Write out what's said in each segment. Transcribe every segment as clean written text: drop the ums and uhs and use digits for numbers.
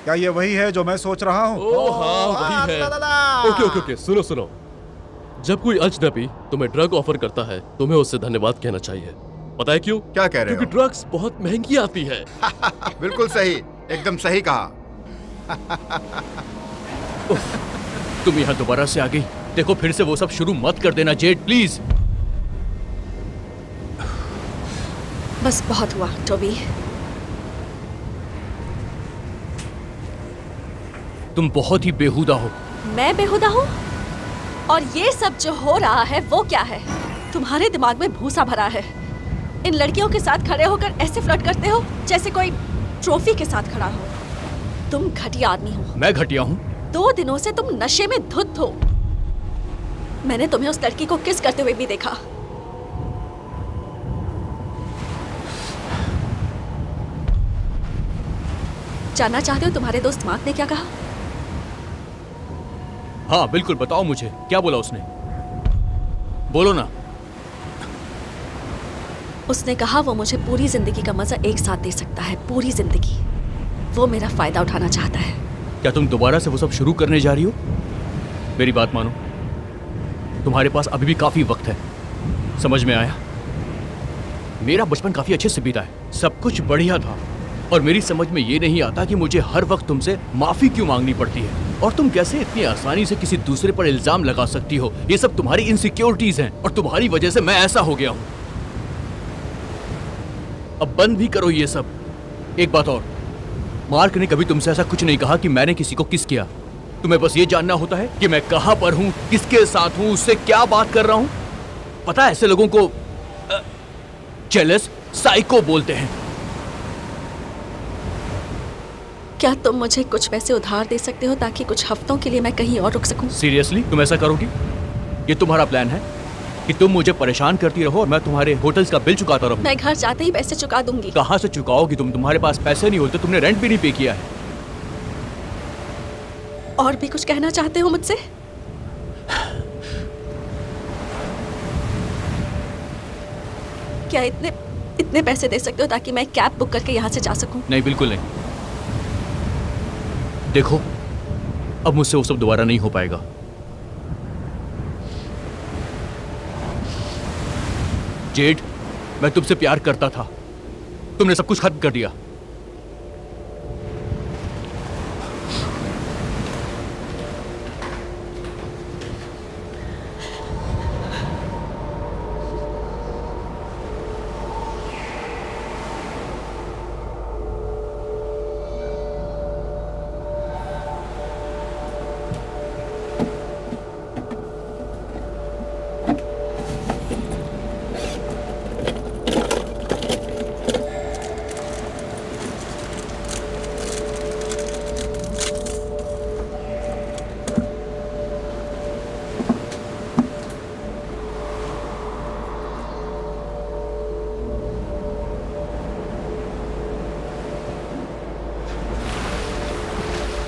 क्या ये वही है जो मैं सोच रहा हूँ? ओह हाँ वही है। ओके ओके ओके सुनो सुनो, जब कोई अजनबी तुम्हें ड्रग ऑफर करता है तुम्हें उससे धन्यवाद कहना चाहिए। पता है क्यों? क्या कह रहे हो? क्योंकि ड्रग्स बहुत महंगी आती है। बिल्कुल सही, एकदम सही कहा। तुम यहाँ दोबारा से आ गई। देखो फिर से वो सब शुरू मत कर देना जेड प्लीज। बस बहुत हुआ टोबी। तुम बहुत ही बेहुदा हो। मैं बेहुदा हूँ? और ये सब जो हो रहा है वो क्या है? तुम्हारे दिमाग में भूसा भरा है। इन लड़कियों के साथ खड़े होकर ऐसे फ्लर्ट करते हो जैसे कोई ट्रॉफी के साथ खड़ा हो। तुम घटिया आदमी हो। मैं घटिया हूँ? 2 दिनों से तुम नशे में धुत हो। मैंने तुम्हें उस लड़की को किस करते हुए भी देखा। जानना चाहते हो तुम्हारे दोस्त मार्क ने क्या कहा? हाँ बिल्कुल, बताओ मुझे क्या बोला उसने। बोलो ना। उसने कहा वो मुझे पूरी जिंदगी का मजा एक साथ दे सकता है, पूरी जिंदगी। वो मेरा फायदा उठाना चाहता है। क्या तुम दोबारा से वो सब शुरू करने जा रही हो? मेरी बात मानो, तुम्हारे पास अभी भी काफी वक्त है। समझ में आया? मेरा बचपन काफी अच्छे से बीता है, सब कुछ बढ़िया था। और मेरी समझ में ये नहीं आता कि मुझे हर वक्त तुमसे माफी क्यों मांगनी पड़ती है, और तुम कैसे इतनी आसानी से किसी दूसरे पर इल्जाम लगा सकती हो। ये सब तुम्हारी इनसिक्योरिटीज हैं और तुम्हारी वजह से मैं ऐसा हो गया हूं। अब बंद भी करो ये सब। एक बात और, मार्क ने कभी तुमसे ऐसा कुछ नहीं कहा कि मैंने किसी को किस किया। तुम्हें बस ये जानना होता है कि मैं कहां पर हूं, किसके साथ हूं, उससे क्या बात कर रहा हूं। पता है ऐसे लोगों को जेलस साइको बोलते हैं। क्या तुम मुझे कुछ पैसे उधार दे सकते हो ताकि कुछ हफ्तों के लिए मैं कहीं और रुक सकूं? सीरियसली तुम ऐसा करोगी? ये तुम्हारा प्लान है कि तुम मुझे परेशान करती रहो और मैं तुम्हारे होटल्स का बिल चुकाता रहूं? मैं घर जाते ही पैसे चुका दूंगी। कहां से चुकाओगी तुम? तुम्हारे पास पैसे नहीं होते, तुमने रेंट भी नहीं पे किया है। और भी कुछ कहना चाहते हो मुझसे? क्या इतने पैसे दे सकते हो ताकि मैं कैब बुक करके यहाँ से जा सकूं? नहीं, बिल्कुल नहीं। देखो, अब मुझसे वो सब दोबारा नहीं हो पाएगा। जेड, मैं तुमसे प्यार करता था, तुमने सब कुछ खत्म कर दिया।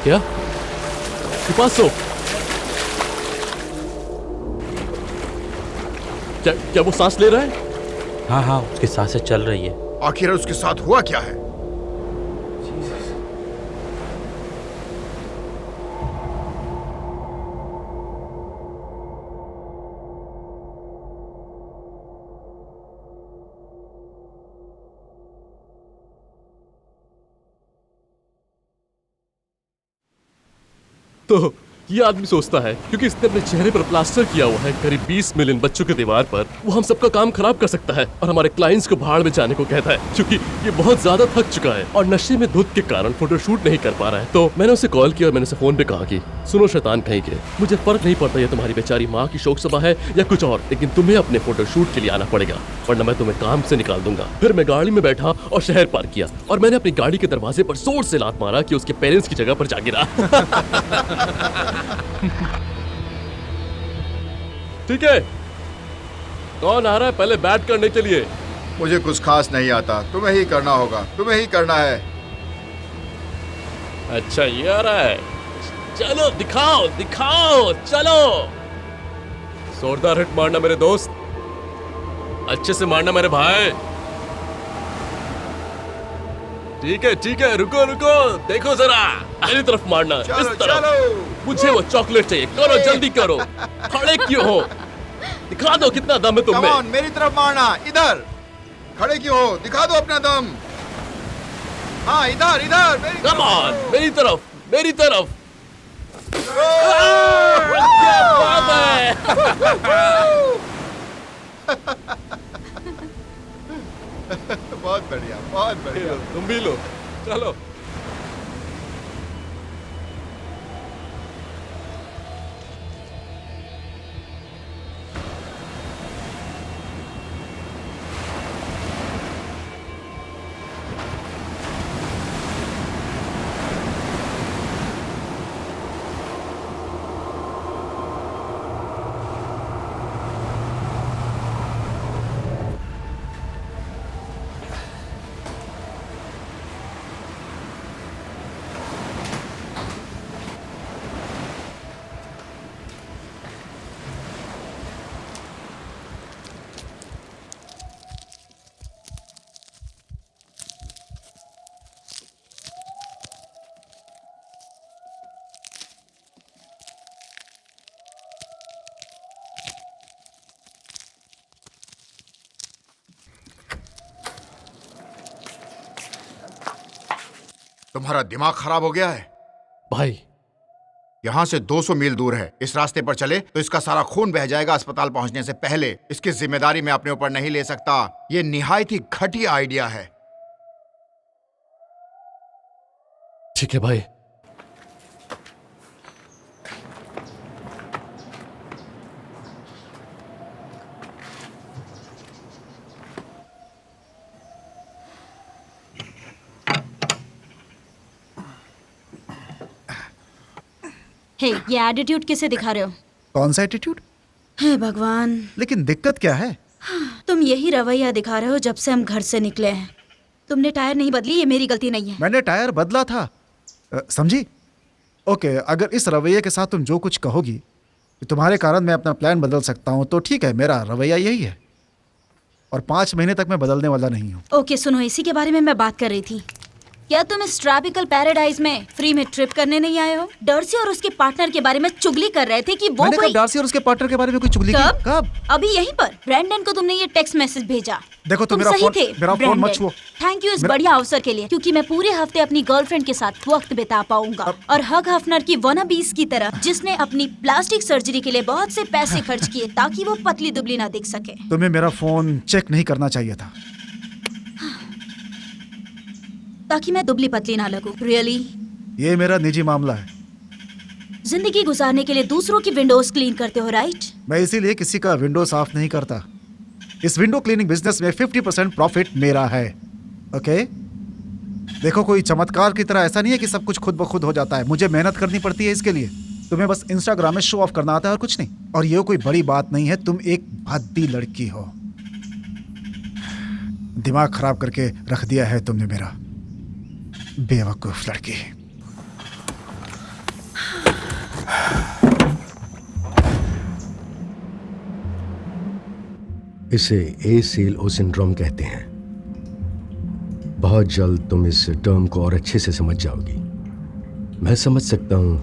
क्या? पिपासो, क्या वो सांस ले रहा है? हाँ हाँ, उसकी सांसें चल रही है। आखिर उसके साथ हुआ क्या है? तो ये आदमी सोचता है क्योंकि इसने अपने चेहरे पर प्लास्टर किया हुआ है करीब 20 मिलियन बच्चों की दीवार पर, वो हम सबका काम खराब कर सकता है और हमारे क्लाइंट्स को भाड़ में जाने को कहता है क्योंकि ये बहुत ज्यादा थक चुका है और नशे में धुत के कारण फोटोशूट नहीं कर पा रहा है। तो मैंने उसे कॉल किया और मैंने उसे फोन पे कहा कि सुनो शैतान कहीं के, मुझे फर्क नहीं पड़ता ये तुम्हारी बेचारी माँ की शोक सभा है या कुछ और, लेकिन तुम्हें अपने फोटोशूट के लिए आना पड़ेगा वरना मैं तुम्हें काम से निकाल दूंगा। फिर मैं गाड़ी में बैठा और शहर पार किया और मैंने अपनी गाड़ी के दरवाजे पर जोर से लात मारा कि उसके पेरेंट्स की जगह पर जा गिरा। ठीक है, कौन आ रहा है पहले बैट करने के लिए? मुझे कुछ खास नहीं आता, तुम्हें ही करना होगा, तुम्हें ही करना है। अच्छा, ये आ रहा है। चलो दिखाओ दिखाओ, चलो। जोरदार हिट मारना मेरे दोस्त, अच्छे से मारना मेरे भाई। ठीक है, रुको रुको, देखो जरा, मेरी तरफ मारना, चलो, इस तरफ। चलो। मुझे वो चॉकलेट चाहिए, करो जल्दी करो। खड़े क्यों हो? दिखा दो कितना दम है तुम Come on, में। मेरी तरफ मारना, इधर। खड़े क्यों हो? दिखा दो अपना दम। हाँ, इधर इधर, मेरी कम ऑन, मेरी तरफ, मेरी तरफ। तरफ। क्या बात है? बहुत बढ़िया, बहुत बढ़िया। तुम भी लो, चलो। तुम्हारा दिमाग खराब हो गया है? भाई यहाँ से 200 मील दूर है। इस रास्ते पर चले तो इसका सारा खून बह जाएगा अस्पताल पहुंचने से पहले। इसकी जिम्मेदारी मैं अपने ऊपर नहीं ले सकता। ये निहायत ही घटिया आइडिया है। ठीक है भाई। हे, ये एटीट्यूड किसे दिखा रहे हो? कौन सा एटीट्यूड? हे भगवान, लेकिन दिक्कत क्या है? तुम यही रवैया दिखा रहे हो जब से हम घर से निकले हैं। तुमने टायर नहीं बदली, ये मेरी गलती नहीं है। मैंने टायर बदला था, समझी? ओके, अगर इस रवैये के साथ तुम जो कुछ कहोगी कि तुम्हारे कारण मैं अपना प्लान बदल सकता हूँ, तो ठीक है, मेरा रवैया यही है। और 5 महीने तक मैं बदलने वाला नहीं हूँ। ओके सुनो, इसी के बारे में मैं बात कर रही थी। क्या तुम इस ट्रॉपिकल पैराडाइज में फ्री में ट्रिप करने नहीं आए हो? डार्सी और उसके पार्टनर के बारे में चुगली कर रहे थे कि वो मैंने कोई... कब डार्सी और उसके पार्टनर के बारे में कोई चुगली की? कब? अभी यहीं पर ब्रैंडन को तुमने ये टेक्स्ट मैसेज भेजा। देखो तुम मेरा सही फोन, थे मेरा फोन मत छुओ। थैंक यू इस बढ़िया अवसर के लिए, क्योंकि मैं पूरे हफ्ते अपनी गर्लफ्रेंड के साथ वक्त बिता पाऊंगा। और हग हफनर की वनाबीस की तरह, जिसने अपनी प्लास्टिक सर्जरी के लिए बहुत से पैसे खर्च किए ताकि वो पतली दुबली ना दिख सके। तुम्हें मेरा फोन चेक नहीं करना चाहिए था, ताकि मैं दुबली पतली ना लगूं। रियली? ये मेरा निजी मामला है। जिंदगी गुजारने के लिए दूसरों की विंडोज क्लीन करते हो, राइट? मैं इसीलिए किसी का विंडो साफ नहीं करता। इस विंडो क्लीनिंग बिजनेस में 50% प्रॉफिट मेरा है। ओके? देखो, कोई चमत्कार की तरह ऐसा नहीं है कि सब कुछ खुद ब खुद हो जाता है। मुझे मेहनत करनी पड़ती है इसके लिए। तुम्हें बस इंस्टाग्राम में शो ऑफ करना आता है और कुछ नहीं। और ये कोई बड़ी बात नहीं है, तुम एक भद्दी लड़की हो। दिमाग खराब करके रख दिया है तुमने मेरा, बेवकूफ लड़की। इसे ए सेल ओ सिंड्रोम कहते हैं। बहुत जल्द तुम इस टर्म को और अच्छे से समझ जाओगी। मैं समझ सकता हूं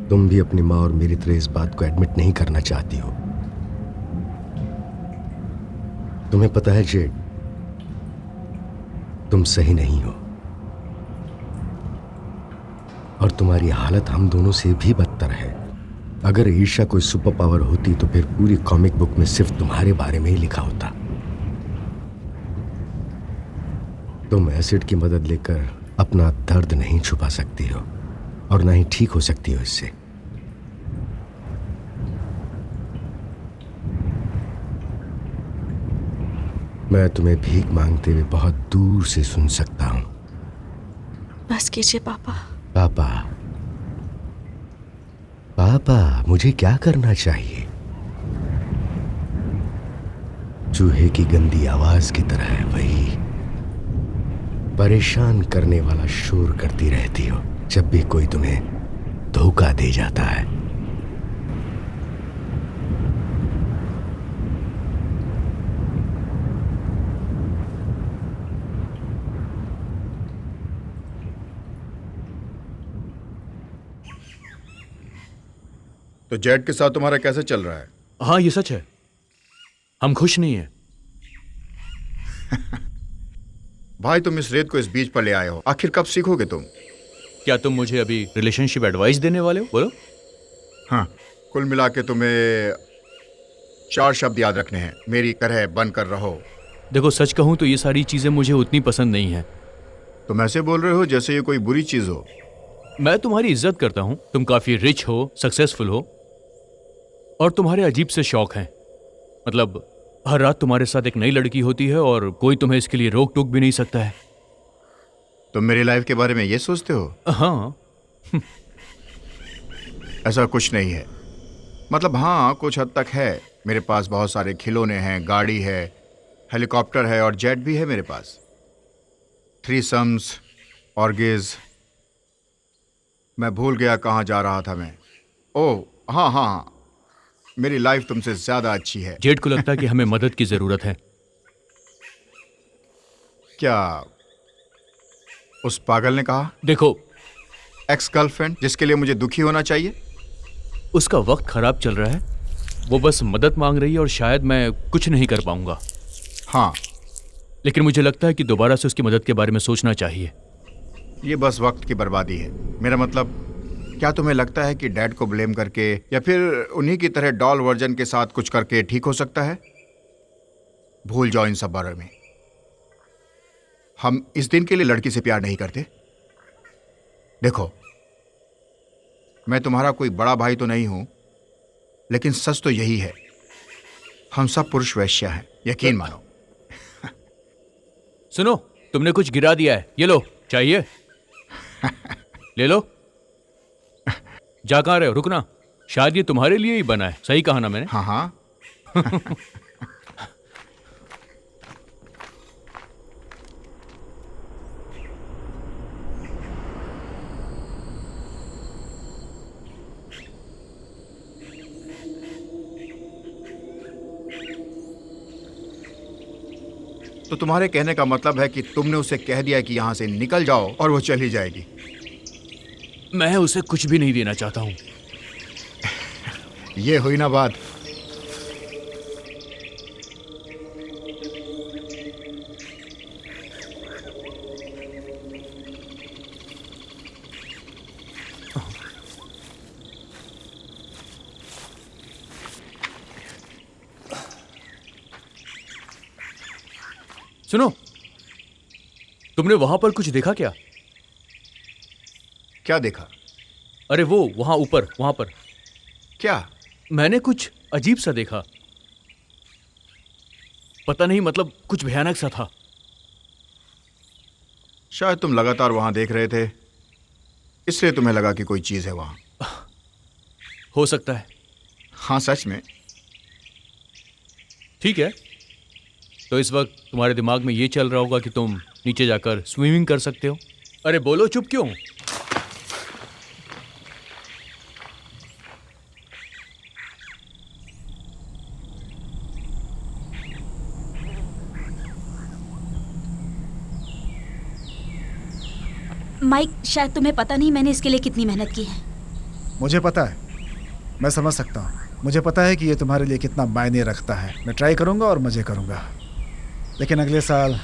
तुम भी अपनी माँ और मेरी तरह इस बात को एडमिट नहीं करना चाहती हो। तुम्हें पता है जेड, तुम सही नहीं हो और तुम्हारी हालत हम दोनों से भी बदतर है। अगर ईर्ष्या कोई सुपर पावर होती तो फिर पूरी कॉमिक बुक में सिर्फ तुम्हारे बारे में ही लिखा होता। तुम एसिड की मदद लेकर अपना दर्द नहीं छुपा सकती हो और ना ही ठीक हो सकती हो इससे। मैं तुम्हें भीख मांगते हुए बहुत दूर से सुन सकता हूं। बस कीजिए पापा। पापा, पापा, मुझे क्या करना चाहिए? चूहे की गंदी आवाज की तरह है, वही परेशान करने वाला शोर करती रहती हो जब भी कोई तुम्हें धोखा दे जाता है। तो जेड के साथ तुम्हारा कैसे चल रहा है? हाँ, ये सच है, हम खुश नहीं हैं। भाई, तुम इस रेत को इस बीच पर ले आए हो, आखिर कब सीखोगे तुम? क्या तुम मुझे अभी रिलेशनशिप एडवाइस देने वाले हो? बोलो। हाँ, कुल मिला के तुम्हें 4 शब्द याद रखने हैं। मेरी तरह बनकर रहो। देखो, सच कहूं तो ये सारी चीजें मुझे उतनी पसंद नहीं है। तुम ऐसे बोल रहे हो जैसे ये कोई बुरी चीज हो। मैं तुम्हारी इज्जत करता हूं, तुम काफी रिच हो, सक्सेसफुल हो और तुम्हारे अजीब से शौक हैं। मतलब हर रात तुम्हारे साथ एक नई लड़की होती है और कोई तुम्हें इसके लिए रोक टोक भी नहीं सकता है। तुम मेरी लाइफ के बारे में ये सोचते हो? हाँ। ऐसा कुछ नहीं है। मतलब हाँ, कुछ हद तक है। मेरे पास बहुत सारे खिलौने हैं, गाड़ी है, हेलीकॉप्टर है और जेट भी है मेरे पास। थ्रीसम्स, ऑर्गेज। मैं भूल गया कहाँ जा रहा था मैं। ओह हाँ हाँ हाँ, मेरी लाइफ तुमसे ज्यादा अच्छी है। जेड को लगता है कि हमें मदद की जरूरत है। क्या उस पागल ने कहा? देखो, एक्स गर्लफ्रेंड जिसके लिए मुझे दुखी होना चाहिए? उसका वक्त खराब चल रहा है, वो बस मदद मांग रही है और शायद मैं कुछ नहीं कर पाऊंगा। हाँ, लेकिन मुझे लगता है कि दोबारा से उसकी मदद के बारे में सोचना चाहिए। ये बस वक्त की बर्बादी है। मेरा मतलब, क्या तुम्हें लगता है कि डैड को ब्लेम करके या फिर उन्हीं की तरह डॉल वर्जन के साथ कुछ करके ठीक हो सकता है? भूल जाओ इन सब बारे में। हम इस दिन के लिए लड़की से प्यार नहीं करते। देखो, मैं तुम्हारा कोई बड़ा भाई तो नहीं हूं, लेकिन सच तो यही है, हम सब पुरुष वैश्या हैं, यकीन मानो। सुनो, तुमने कुछ गिरा दिया है, ये लो, चाहिए? ले लो। जा कहाँ रहे हो? रुकना, शायद ये तुम्हारे लिए ही बना है। सही कहा ना मैंने? हाँ हाँ। तो तुम्हारे कहने का मतलब है कि तुमने उसे कह दिया कि यहां से निकल जाओ और वो चली जाएगी? मैं उसे कुछ भी नहीं देना चाहता हूं। ये हुई ना बात। सुनो, तुमने वहां पर कुछ देखा क्या? क्या देखा? अरे वो वहां ऊपर, वहां पर। क्या? मैंने कुछ अजीब सा देखा। पता नहीं, मतलब कुछ भयानक सा था। शायद तुम लगातार वहां देख रहे थे, इसलिए तुम्हें लगा कि कोई चीज है वहां। हो सकता है। हाँ, सच में। ठीक है, तो इस वक्त तुम्हारे दिमाग में ये चल रहा होगा कि तुम नीचे जाकर स्विमिंग कर सकते हो। अरे बोलो, चुप क्यों? माइक, शायद तुम्हें पता नहीं मैंने इसके लिए कितनी मेहनत की है। मुझे पता है, मैं समझ सकता हूँ। मुझे पता है कि ये तुम्हारे लिए कितना मायने रखता है। मैं ट्राई करूँगा और मज़े करूँगा, लेकिन अगले साल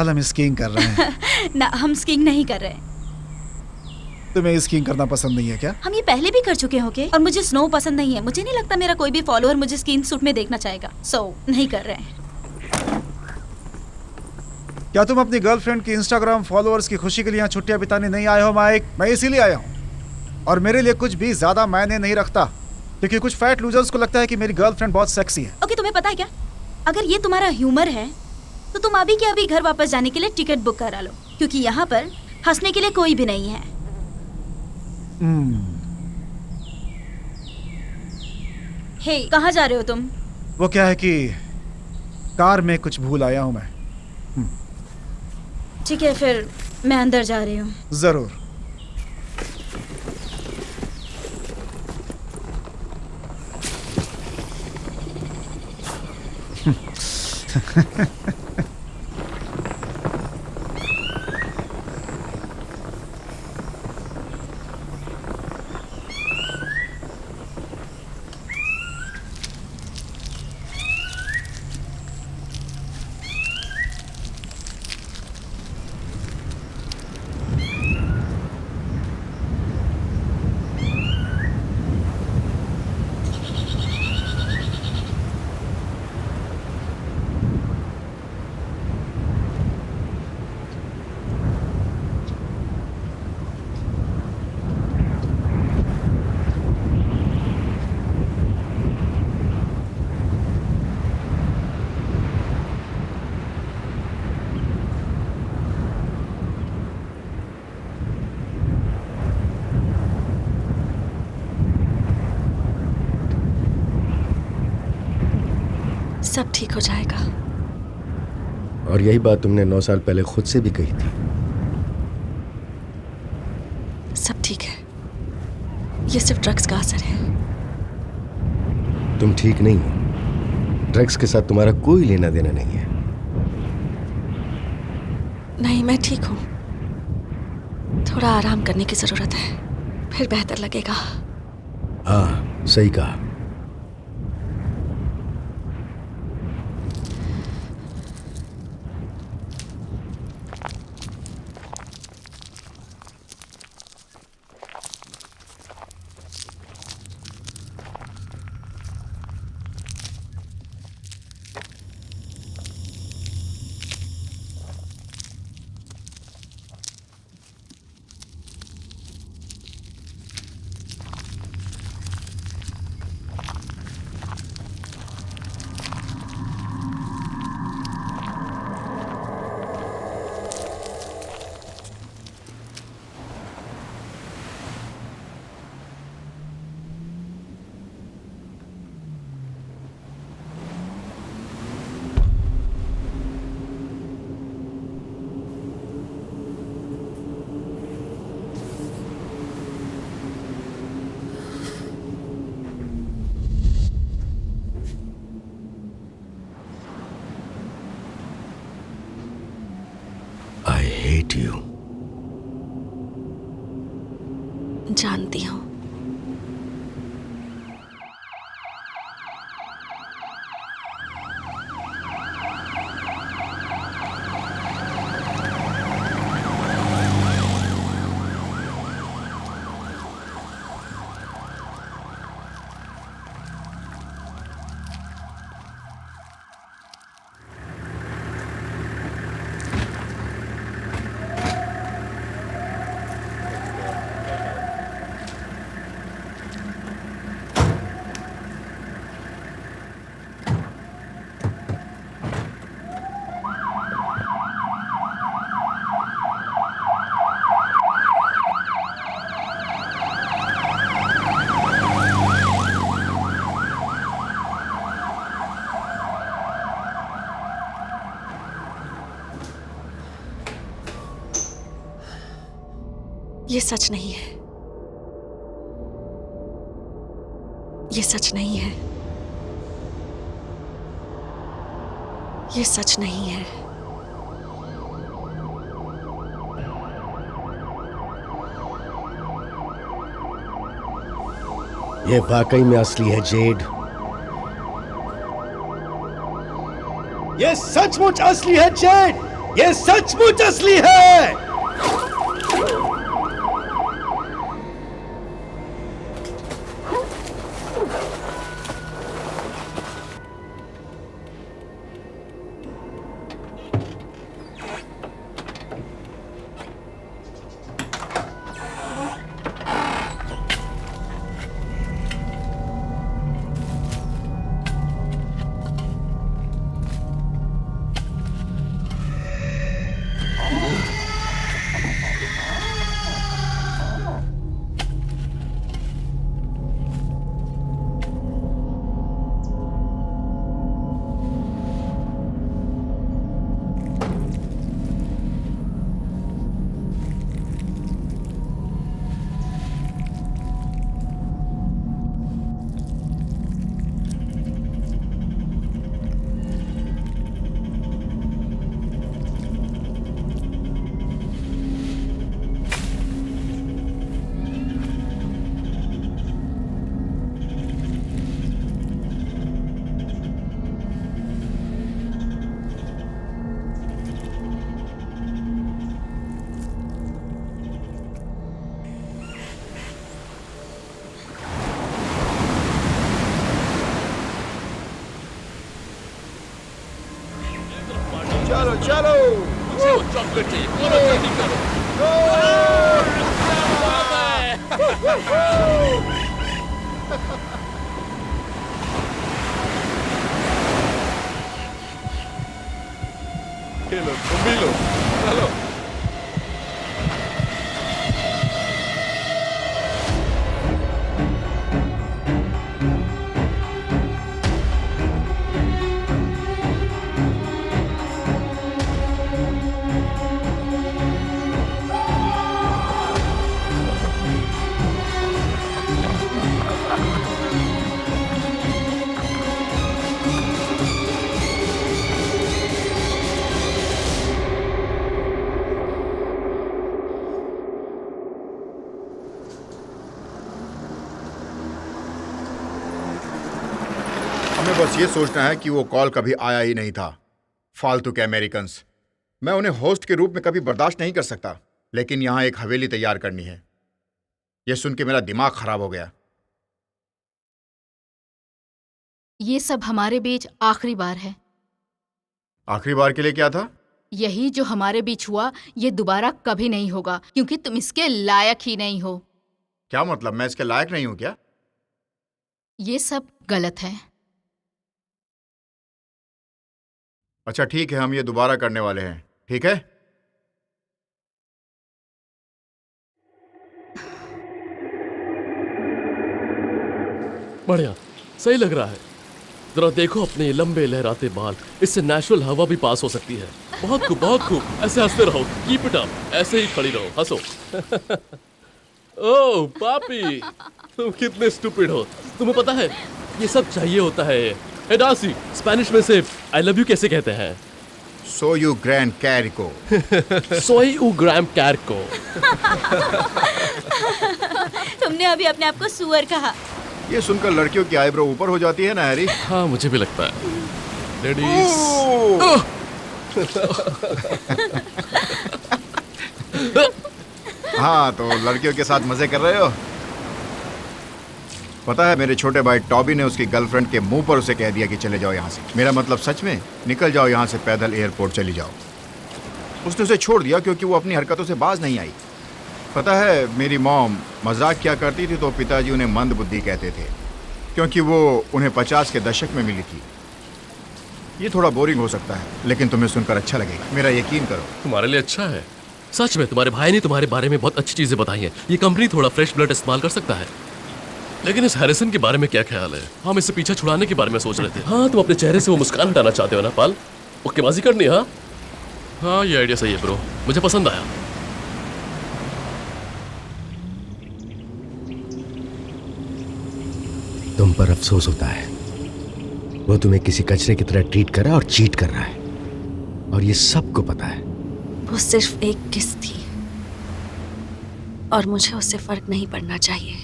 हम स्कीइंग कर रहे हैं। ना, हम स्कीइंग नहीं कर रहे। तुम्हें स्कीइंग करना पसंद नहीं है क्या? हम ये पहले भी कर चुके हैं, ओके? और मुझे स्नो पसंद नहीं है। मुझे नहीं लगता मेरा कोई भी फॉलोअर मुझे स्कीइंग सूट में देखना चाहेगा, सो नहीं कर रहे हैं। क्या तुम अपनी गर्लफ्रेंड की इंस्टाग्राम फॉलोअर्स की खुशी के लिए यहाँ छुट्टियाँ बिताने नहीं आए हो माइक? मैं इसीलिए आया हूँ, और मेरे लिए कुछ भी ज़्यादा मायने नहीं रखता, क्योंकि कुछ फैट लूजर्स को लगता है कि मेरी गर्लफ्रेंड बहुत सेक्सी है। ओके, तुम्हें पता है क्या, अगर ये तुम्हारा ह्यूमर है तो तुम अभी के अभी घर वापस जाने के लिए टिकट बुक करा लो, क्योंकि यहाँ पर हंसने के लिए कोई भी नहीं है। हे, कहाँ जा रहे हो तुम? वो क्या है कि कार में कुछ भूल आया हूँ मैं। ठीक है, फिर मैं अंदर जा रही हूँ। जरूर। सब ठीक हो जाएगा। और यही बात तुमने 9 साल पहले खुद से भी कही थी। सब ठीक है, ये सिर्फ ड्रग्स का असर है। तुम ठीक नहीं हो। ड्रग्स के साथ तुम्हारा कोई लेना देना नहीं है। नहीं, मैं ठीक हूँ। थोड़ा आराम करने की जरूरत है, फिर बेहतर लगेगा। हाँ, सही कहा। जानती हूँ। ये सच नहीं है। ये सच नहीं है। ये सच नहीं है। ये वाकई में असली है जेड। ये सचमुच असली है जेड। ये सचमुच असली है। चलो चलो चॉकलेट चाहिए, पूरा जल्दी करो। खेलो, तुम भी लो, चलो। हमें बस ये सोचना है कि वो कॉल कभी आया ही नहीं था। फालतू के अमेरिकन्स। मैं उन्हें होस्ट के रूप में कभी बर्दाश्त नहीं कर सकता, लेकिन यहाँ एक हवेली तैयार करनी है। यह सुन के मेरा दिमाग खराब हो गया। ये सब हमारे बीच आखिरी बार है। आखिरी बार के लिए क्या था? यही जो हमारे बीच हुआ ये दोबारा कभी नहीं होगा, क्योंकि तुम इसके लायक ही नहीं हो। क्या मतलब, मैं इसके लायक नहीं हूं क्या? ये सब गलत है। अच्छा ठीक है, हम ये दोबारा करने वाले हैं, ठीक है? बढ़िया, सही लग रहा है। जरा देखो अपने ये लंबे लहराते बाल, इससे नेचुरल हवा भी पास हो सकती है। बहुत खूब, बहुत खूब। ऐसे हंसते रहो, कीप इट अप, ऐसे ही खड़ी रहो, हंसो। ओह पापी, तुम कितने स्टूपिड हो। तुम्हें पता है ये सब चाहिए होता है। हे डार्सी, स्पेनिश में से आई लव यू कैसे कहते हैं? So you grand Karikó. सोई उ ग्राम कैरको। तुमने अभी अपने आप को सुअर कहा। ये सुनकर लड़कियों की आईब्रो ऊपर हो जाती है ना हैरी। हाँ मुझे भी लगता है। लेडीज, हाँ तो लड़कियों के साथ मजे कर रहे हो। पता है मेरे छोटे भाई टॉबी ने उसकी गर्लफ्रेंड के मुंह पर उसे कह दिया कि चले जाओ यहाँ से। मेरा मतलब सच में, निकल जाओ यहाँ से, पैदल एयरपोर्ट चली जाओ। उसने उसे छोड़ दिया क्योंकि वो अपनी हरकतों से बाज नहीं आई। पता है मेरी मॉम मजाक क्या करती थी तो पिताजी उन्हें मंद बुद्धि कहते थे, क्योंकि वो उन्हें 50 के दशक में मिली थी। ये थोड़ा बोरिंग हो सकता है लेकिन तुम्हें सुनकर अच्छा लगेगा, मेरा यकीन करो। तुम्हारे लिए अच्छा है। सच में तुम्हारे भाई ने तुम्हारे बारे में बहुत अच्छी चीजें बताई हैं। ये कंपनी थोड़ा फ्रेश ब्लड इस्तेमाल कर सकता है। लेकिन इस हैरिसन के बारे में क्या ख्याल है? हम इससे पीछे छुड़ाने के बारे में सोच रहे थे। हाँ तुम अपने चेहरे से वो मुस्कान हटाना चाहते हो ना पाल? ओकेबाजी करनी है? हाँ ये आइडिया सही है ब्रो, मुझे पसंद आया। तुम पर अफसोस होता है। वो तुम्हें किसी कचरे की तरह ट्रीट कर रहा है और चीट कर रहा है, और ये सबको पता है। वो सिर्फ एक किस थी और मुझे उससे फर्क नहीं पड़ना चाहिए।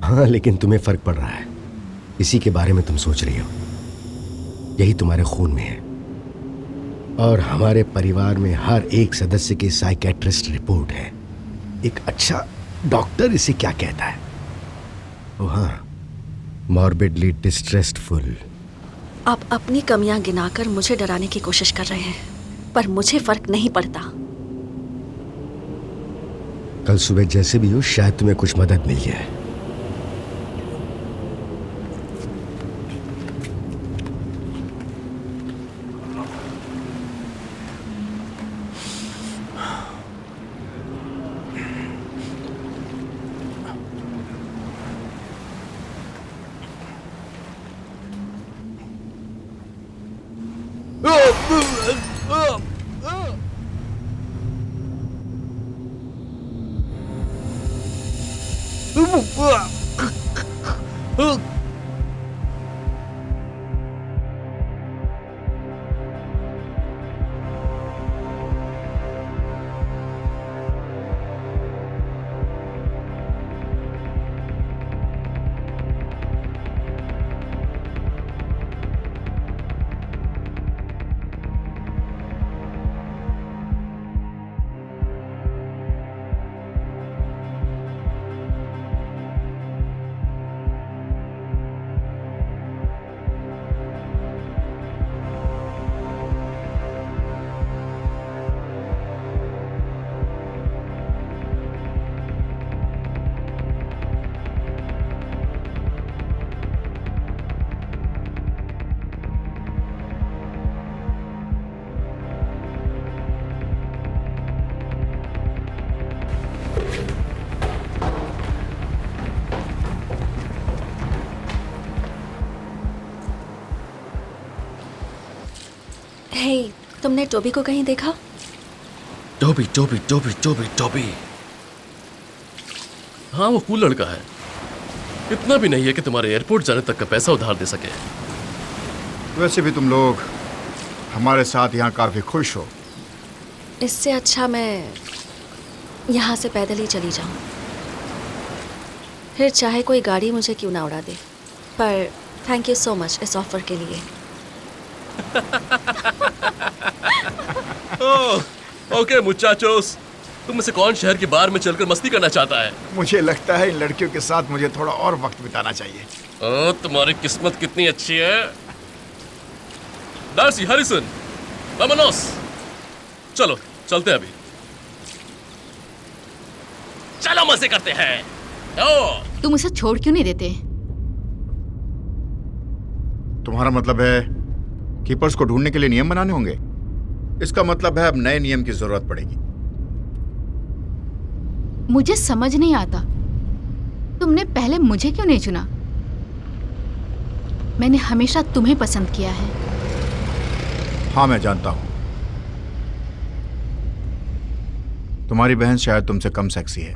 हाँ लेकिन तुम्हें फर्क पड़ रहा है। इसी के बारे में तुम सोच रही हो। यही तुम्हारे खून में है। और हमारे परिवार में हर एक सदस्य की साइकेट्रिस्ट रिपोर्ट है। एक अच्छा डॉक्टर इसे क्या कहता है? ओ हाँ, मॉर्बिडली डिस्ट्रेसफुल। आप अपनी कमियां गिनाकर मुझे डराने की कोशिश कर रहे हैं, पर मुझे फर्क नहीं पड़ता। कल सुबह जैसे भी हो शायद तुम्हें कुछ मदद मिल जाए। हे, तुमने टोबी को कहीं देखा? Toby Toby Toby Toby Toby. हाँ वो कूल लड़का है। इतना भी नहीं है कि तुम्हारे एयरपोर्ट जाने तक का पैसा उधार दे सके। वैसे भी तुम लोग हमारे साथ यहाँ काफी खुश हो। इससे अच्छा मैं यहाँ से पैदल ही चली जाऊँ। फिर चाहे कोई गाड़ी मुझे क्यों ना उड़ा दे। पर थैंक यू सो मच इस ऑफर के लिए। ओके मुचाचोस, तुम में से कौन शहर के बार में चलकर मस्ती करना चाहता है? मुझे लगता है इन लड़कियों के साथ मुझे थोड़ा और वक्त बिताना चाहिए। तुम्हारी किस्मत कितनी अच्छी है। डार्सी, हैरिसन, वामोनोस। चलो चलते हैं अभी। चलो मजे करते हैं। तुम उसे छोड़ क्यों नहीं देते? तुम्हारा मतलब है कीपर्स को ढूंढने के लिए नियम बनाने होंगे? इसका मतलब है अब नए नियम की जरूरत पड़ेगी। मुझे समझ नहीं आता, तुमने पहले मुझे क्यों नहीं चुना? मैंने हमेशा तुम्हें पसंद किया है। हाँ मैं जानता हूं, तुम्हारी बहन शायद तुमसे कम सेक्सी है।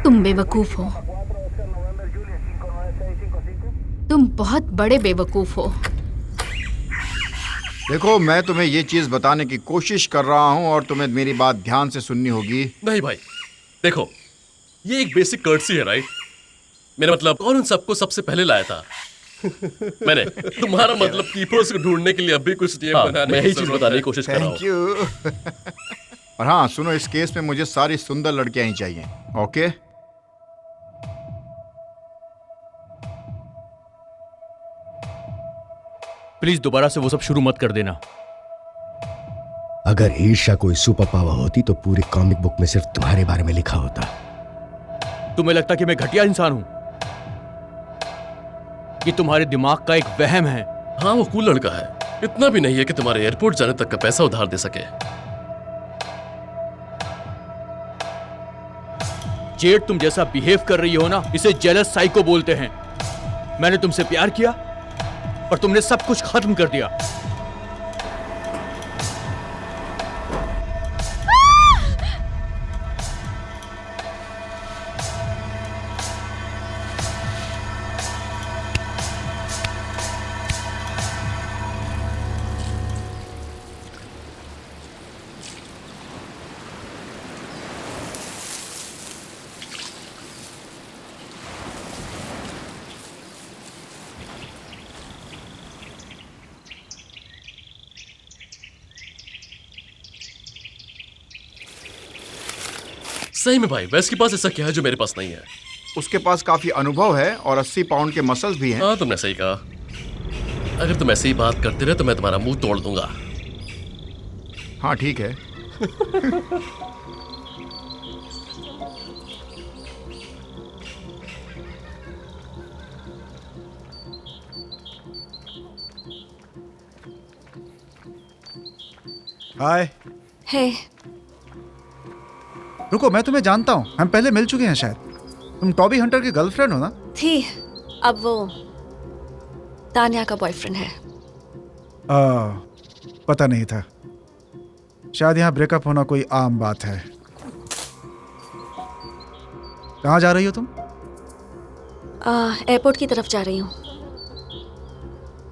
तुम बेवकूफ हो। तुम बहुत बड़े बेवकूफ हो। देखो, मैं तुम्हें ये चीज बताने की कोशिश कर रहा हूँ और तुम्हें मेरी बात ध्यान से सुननी होगी। नहीं भाई, देखो, ये एक बेसिक कर्टसी है, राइट? मेरा मतलब, कौन उन सबको सबसे पहले लाया था? मैंने। तुम्हारा मतलब कीपर्स को ढूंढने के लिए अभी कुछ टीम बनाने मैं ही चीज बताने की कोशिश कर रहा हूँ। Thank you. और हाँ सुनो, इस केस में मुझे सारी सुंदर लड़कियां ही चाहिए। ओके? प्लीज दोबारा से वो सब शुरू मत कर देना। अगर ईर्ष्या कोई सुपर पावर होती तो पूरी कॉमिक बुक में सिर्फ तुम्हारे बारे में लिखा होता। तुम्हें लगता कि मैं घटिया इंसान हूं? ये तुम्हारे दिमाग का एक वहम है। हाँ, वो कूल लड़का है, इतना भी नहीं है कि तुम्हारे एयरपोर्ट जाने तक का पैसा उधार दे सके। जेड, तुम जैसा बिहेव कर रही हो ना, इसे जेलस साइको बोलते हैं। मैंने तुमसे प्यार किया और तुमने सब कुछ खत्म कर दिया। सही में भाई, वेस के पास ऐसा क्या है जो मेरे पास नहीं है? उसके पास काफी अनुभव है और 80 पाउंड के मसल्स भी हैं। हाँ, तुमने सही कहा। अगर तुम ऐसे ही बात करते रहे तो मैं तुम्हारा मुंह तोड़ दूंगा। हाँ ठीक है। हाय। हे, रुको, मैं तुम्हें जानता हूँ, हम पहले मिल चुके हैं शायद। तुम टॉबी हंटर की गर्लफ्रेंड हो ना? थी, अब वो तान्या का बॉयफ्रेंड है। पता नहीं था। शायद यहाँ ब्रेकअप होना कोई आम बात है। कहाँ जा रही हो तुम? एयरपोर्ट की तरफ जा रही हूँ।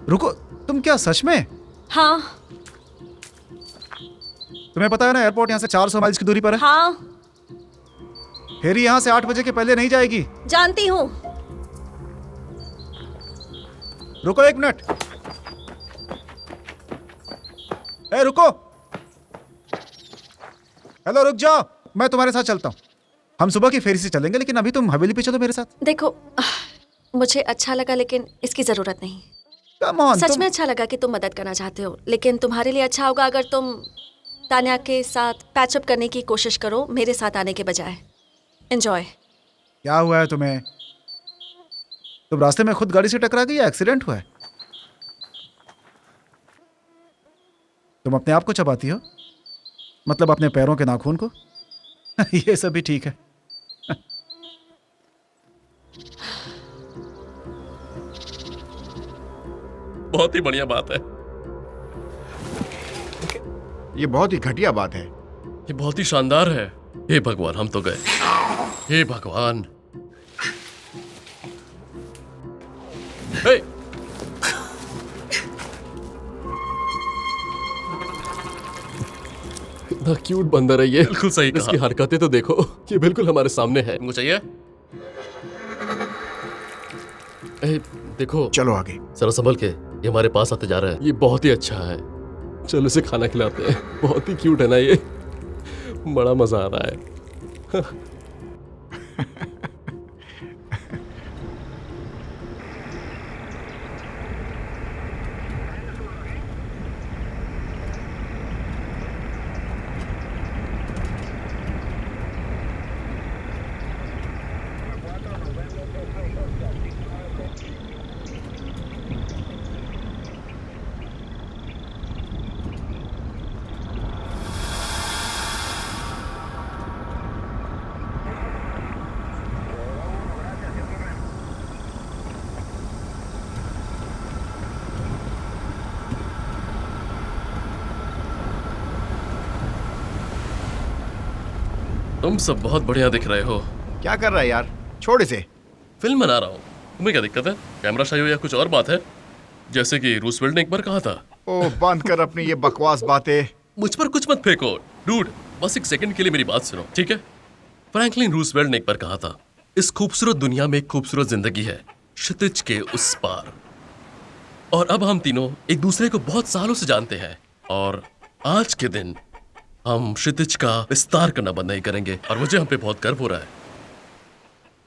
रुको, तुम क्या सच में? हाँ। तुम्हें पता है ना एयरपोर्ट यहाँ से 400 माइल्स की दूरी पर है। हाँ, फेरी यहाँ से 8 बजे के पहले नहीं जाएगी। जानती हूँ। रुको 1 मिनट। ए रुको। हेलो, रुक जाओ, मैं तुम्हारे साथ चलता हूँ। हम सुबह की फेरी से चलेंगे, लेकिन अभी तुम हवेली पे चलो मेरे साथ। देखो, मुझे अच्छा लगा लेकिन इसकी जरूरत नहीं। Come on, सच में अच्छा लगा कि तुम मदद करना चाहते हो, लेकिन तुम्हारे लिए अच्छा होगा अगर तुम तान्या के साथ पैचअप करने की कोशिश करो मेरे साथ आने के बजाय। एंजॉय। क्या हुआ है तुम्हें? तुम रास्ते में खुद गाड़ी से टकरा गई या एक्सीडेंट हुआ है? तुम अपने आप को चबाती हो? मतलब अपने पैरों के नाखून को? ये सब भी ठीक है। बहुत ही बढ़िया बात है। ये बहुत ही घटिया बात है। ये बहुत ही शानदार है। हे भगवान, हम तो गए। हे भगवान। हे! इतना क्यूट बंदर है ये। बिल्कुल सही कहा। इसकी हरकतें तो देखो, ये बिल्कुल हमारे सामने है। तुमको चाहिए? देखो, चलो आगे। जरा संभल के, ये हमारे पास आते जा रहा है। ये बहुत ही अच्छा है। चलो इसे खाना खिलाते हैं। बहुत ही क्यूट है ना ये। बड़ा मजा आ रहा है। तुम सब बहुत बढ़िया दिख रहे हो। क्या कर रहा है यार? छोड़ इसे। फिल्म बना रहा हूँ। तुम्हें क्या दिक्कत है? कैमरा शाई हो या कुछ और बात है? जैसे कि रूसवेल्ट ने एक बार कहा था। ओह, बंद कर अपनी ये बकवास बातें। मुझ पर कुछ मत फेंको डूड, बस एक सेकंड के लिए मेरी बात सुनो, ठीक है? फ्रैंकलिन रूजवेल्ट ने एक बार कहा था, इस खूबसूरत दुनिया में एक खूबसूरत जिंदगी है क्षितिज के उस पार। और अब हम तीनों एक दूसरे को बहुत सालों से जानते हैं, और आज के दिन हम क्षितिज का विस्तार करना बंद नहीं करेंगे। और मुझे हम पे बहुत गर्व हो रहा है,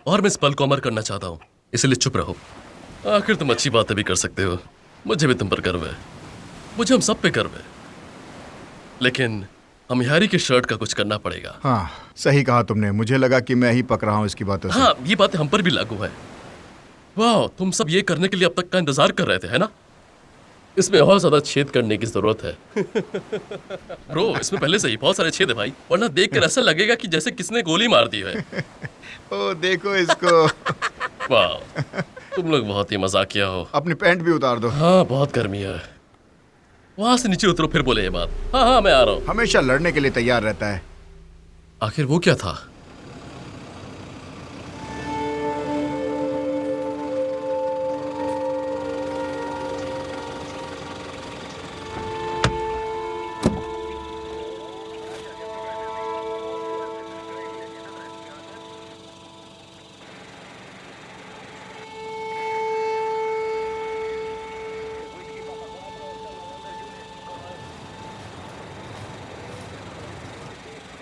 और मैं इस पल को अमर करना चाहता हूं, इसलिए चुप रहो। आखिर तुम अच्छी बातें भी कर सकते हो, मुझे भी तुम पर गर्व है, मुझे हम सब पे गर्व है, लेकिन हम हैरी के शर्ट का कुछ करना पड़ेगा। हाँ, सही कहा तुमने। मुझे लगा कि मैं ही पक रहा हूँ इसकी बातों से। हाँ, ये बातें हम पर भी लागू है। वाह, तुम सब ये करने के लिए अब तक का इंतजार कर रहे थे, है ना? इसमें और ज्यादा छेद करने की जरूरत है। ब्रो, इसमें पहले से ही बहुत सारे छेद है भाई, वरना देखकर ऐसा लगेगा कि जैसे किसने गोली मार दी है। ओ, देखो इसको। वाह, तुम लोग बहुत ही मजाकिया हो। अपनी पैंट भी उतार दो। हाँ, बहुत गर्मी है। वहां से नीचे उतरो, फिर बोले ये बात। हाँ हाँ, मैं आ रहा हूँ। हमेशा लड़ने के लिए तैयार रहता है। आखिर वो क्या था?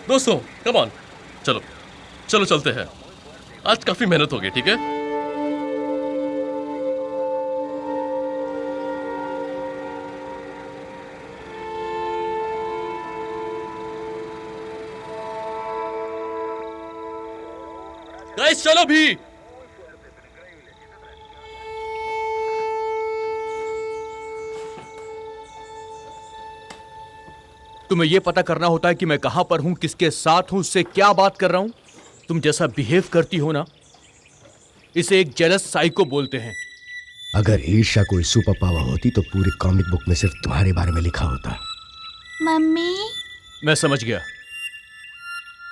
दोस्तों, कम ऑन, चलो चलो चलते हैं। आज काफी मेहनत हो गई, ठीक है? गाइस, चलो भी। तुम्हें यह पता करना होता है कि मैं कहां पर हूं, किसके साथ हूं, उससे क्या बात कर रहा हूं। तुम जैसा बिहेव करती हो ना, इसे एक जेलस साइको बोलते हैं। अगर ईर्ष्या कोई सुपर पावर होती तो पूरी कॉमिक बुक में सिर्फ तुम्हारे बारे में लिखा होता। मम्मी। मैं समझ गया,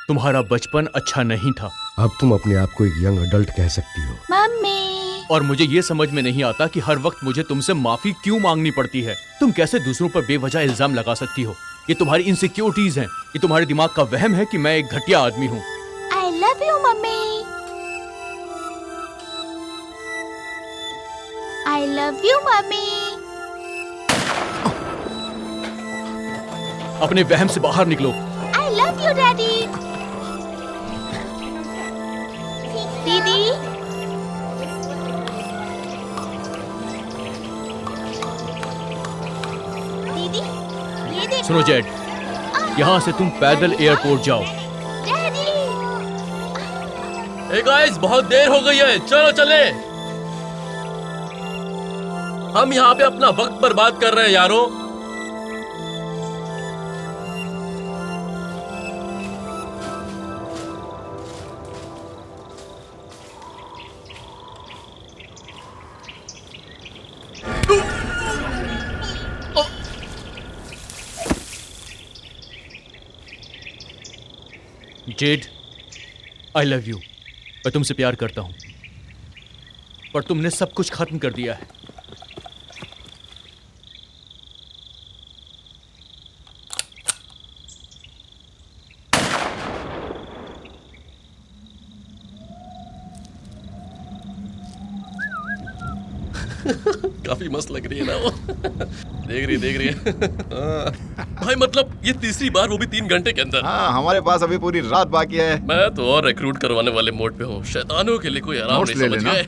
तुम्हारा बचपन अच्छा नहीं था। अब तुम अपने आप को एक यंग अडल्ट कह सकती हो। मम्मी। और मुझे यह समझ में नहीं आता कि हर वक्त मुझे तुमसे माफी क्यों मांगनी पड़ती है। तुम कैसे दूसरों पर बेवजह इल्जाम लगा सकती हो? ये तुम्हारी इनसिक्योरिटीज हैं, ये तुम्हारे दिमाग का वहम है कि मैं एक घटिया आदमी हूँ। I love you mummy. I love you mummy. अपने वहम से बाहर निकलो। I love you daddy. दीदी। दीदी, ये देखो। सुनो जेड, यहाँ से तुम पैदल एयरपोर्ट जाओ। डैडी। ए गाइस, बहुत देर हो गई है, चलो चले। हम यहाँ पे अपना वक्त बर्बाद कर रहे हैं यारों। Z, I love you. मैं तुमसे प्यार करता हूं, पर तुमने सब कुछ खत्म कर दिया है। काफी मस्त लग रही है ना वो। देख रही है। भाई, मतलब ये तीसरी बार, वो भी 3 घंटे के अंदर। हाँ, हमारे पास अभी पूरी रात बाकी है। मैं तो और रिक्रूट करवाने वाले मोड पे हूँ। शैतानों के लिए कोई आराम नोट्स नहीं, ले समझ लेना। गए?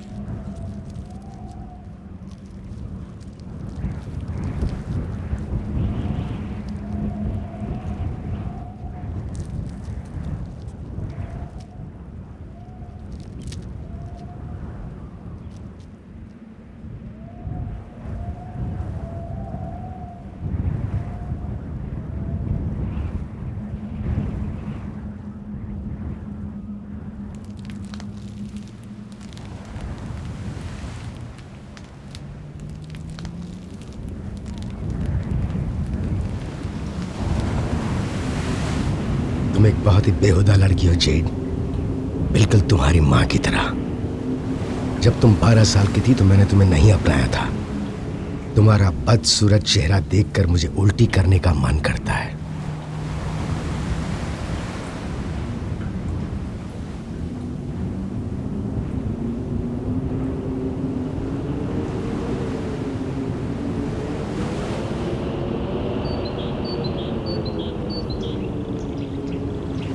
तुम एक बहुत ही बेहुदा लड़की हो जेड, बिल्कुल तुम्हारी माँ की तरह। जब तुम 12 साल की थी तो मैंने तुम्हें नहीं अपनाया था, तुम्हारा बदसूरत चेहरा देखकर मुझे उल्टी करने का मन करता है।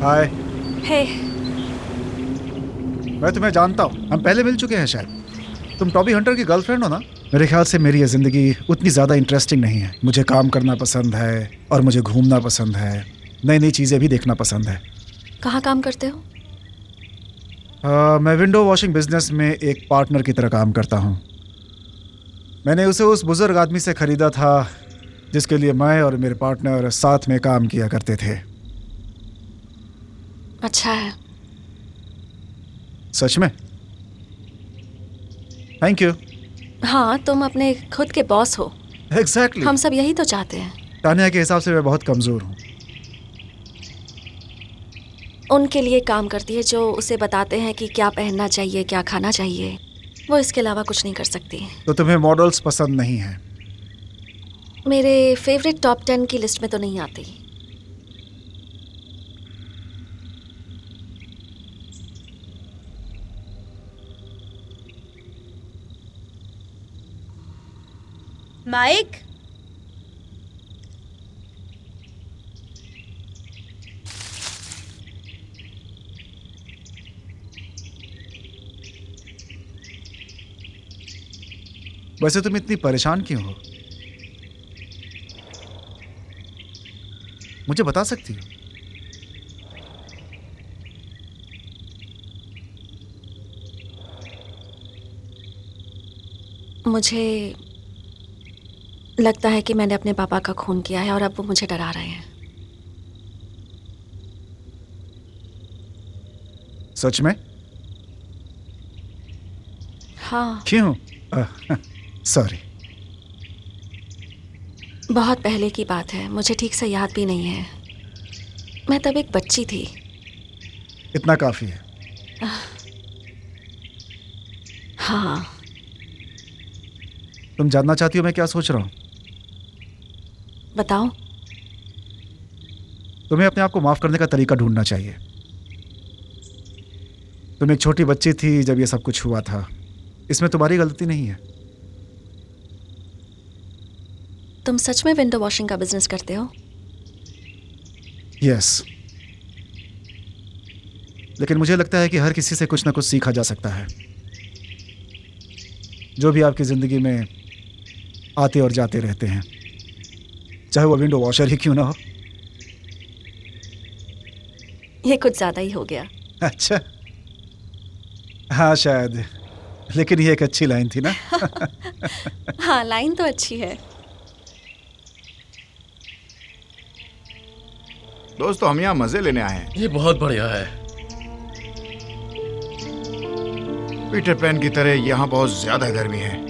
हाय, हे, मैं तुम्हें जानता हूँ, हम पहले मिल चुके हैं शायद। तुम टॉबी हंटर की गर्लफ्रेंड हो ना? मेरे ख्याल से मेरी ये ज़िंदगी उतनी ज़्यादा इंटरेस्टिंग नहीं है। मुझे काम करना पसंद है और मुझे घूमना पसंद है, नई नई चीज़ें भी देखना पसंद है। कहाँ काम करते हो? मैं विंडो वॉशिंग बिजनेस में एक पार्टनर की तरह काम करता हूँ। मैंने उसे उस बुज़ुर्ग आदमी से ख़रीदा था जिसके लिए मैं और मेरे पार्टनर साथ में काम किया करते थे। अच्छा है। सच में? Thank you. हाँ, तुम अपने खुद के बॉस हो। एग्जैक्टली। हम सब यही तो चाहते हैं। तानिया के हिसाब से मैं बहुत कमज़ोर हूँ। उनके लिए काम करती है जो उसे बताते हैं कि क्या पहनना चाहिए, क्या खाना चाहिए। वो इसके अलावा कुछ नहीं कर सकती। तो तुम्हें मॉडल्स पसंद नहीं हैं? मेरे फेवरेट टॉप 10 की लिस्ट में तो नहीं आती। माइक, वैसे तुम इतनी परेशान क्यों हो? मुझे बता सकती हो? मुझे लगता है कि मैंने अपने पापा का खून किया है और अब वो मुझे डरा रहे हैं। सच में? हाँ, क्यों? सॉरी। बहुत पहले की बात है, मुझे ठीक से याद भी नहीं है। मैं तब एक बच्ची थी। इतना काफी है। हाँ। तुम जानना चाहती हो मैं क्या सोच रहा हूँ? बताओ। तुम्हें अपने आप को माफ करने का तरीका ढूंढना चाहिए। तुम एक छोटी बच्ची थी जब ये सब कुछ हुआ था। इसमें तुम्हारी गलती नहीं है। तुम सच में विंडो वॉशिंग का बिजनेस करते हो? यस। लेकिन मुझे लगता है कि हर किसी से कुछ ना कुछ सीखा जा सकता है। जो भी आपकी ज़िंदगी में आते और जाते रहते हैं, चाहे वो विंडो वॉशर ही क्यों ना हो। ये कुछ ज़्यादा ही हो गया। अच्छा, हाँ शायद, लेकिन ये एक अच्छी लाइन थी ना। हाँ, लाइन तो अच्छी है। दोस्तों, हम यहाँ मजे लेने आए हैं। ये बहुत बढ़िया है। पीटर पैन की तरह यहाँ बहुत ज्यादा गर्मी है।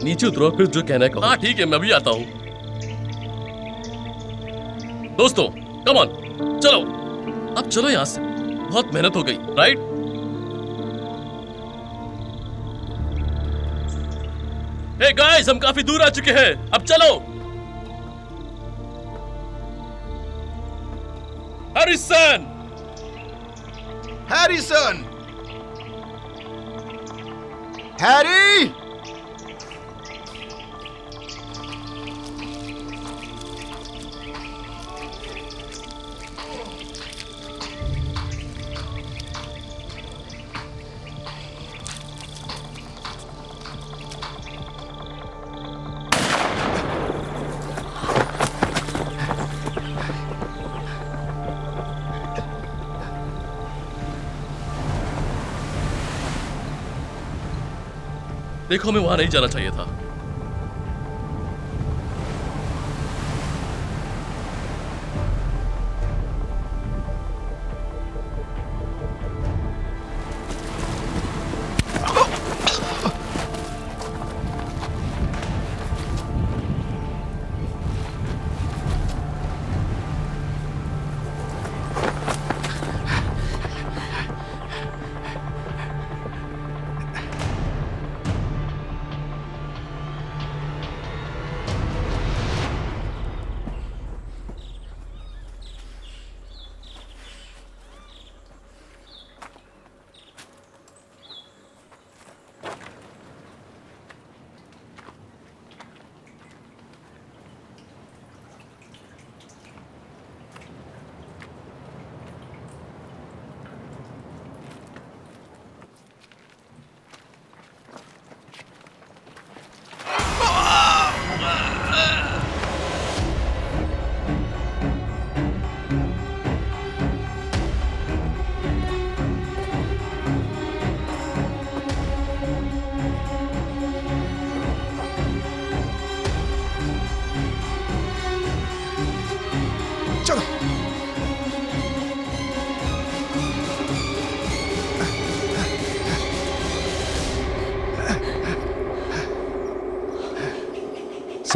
नीचे उतरो, फिर जो कहना है कहो। हाँ ठीक है, मैं भी आता हूँ। दोस्तों, कम ऑन, चलो अब चलो यहाँ से। बहुत मेहनत हो गई, राइट? हे गाइस, हम काफी दूर आ चुके हैं, अब चलो। हैरिसन! हैरिसन! हैरी! देखो, हमें वहां नहीं जाना चाहिए था।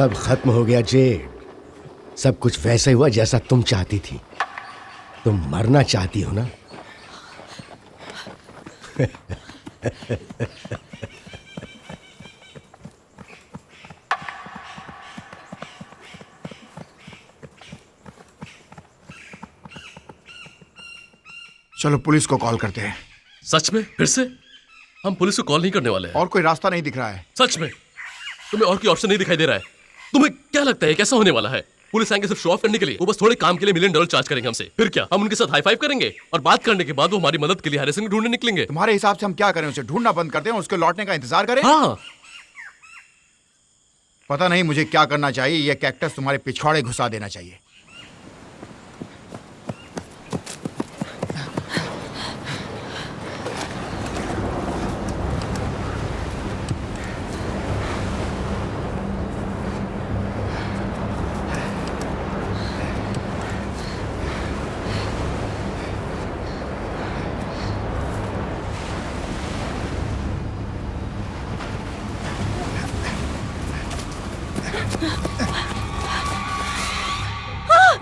सब खत्म हो गया जेड। सब कुछ वैसे हुआ जैसा तुम चाहती थी। तुम मरना चाहती हो ना? चलो पुलिस को कॉल करते हैं। सच में? फिर से? हम पुलिस को कॉल नहीं करने वाले हैं। और कोई रास्ता नहीं दिख रहा है। सच में? तुम्हें और कोई ऑप्शन नहीं दिखाई दे रहा है? तुम्हें क्या लगता है कैसा होने वाला है? पुलिस आएंगे सिर्फ शो ऑफ करने के लिए। वो बस थोड़े काम के लिए $1 मिलियन चार्ज करेंगे हमसे। फिर क्या हम उनके साथ हाई फाइव करेंगे और बात करने के बाद वो हमारी मदद के लिए हरे सिंह ढूंढने निकलेंगे? तुम्हारे हिसाब से हम क्या करें? उसे ढूंढना बंद करते हैं, उसके लौटने का इंतजार करें? हाँ। पता नहीं मुझे क्या करना चाहिए। यह कैक्टस तुम्हारे पिछवाड़े घुसा देना चाहिए।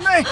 नहीं।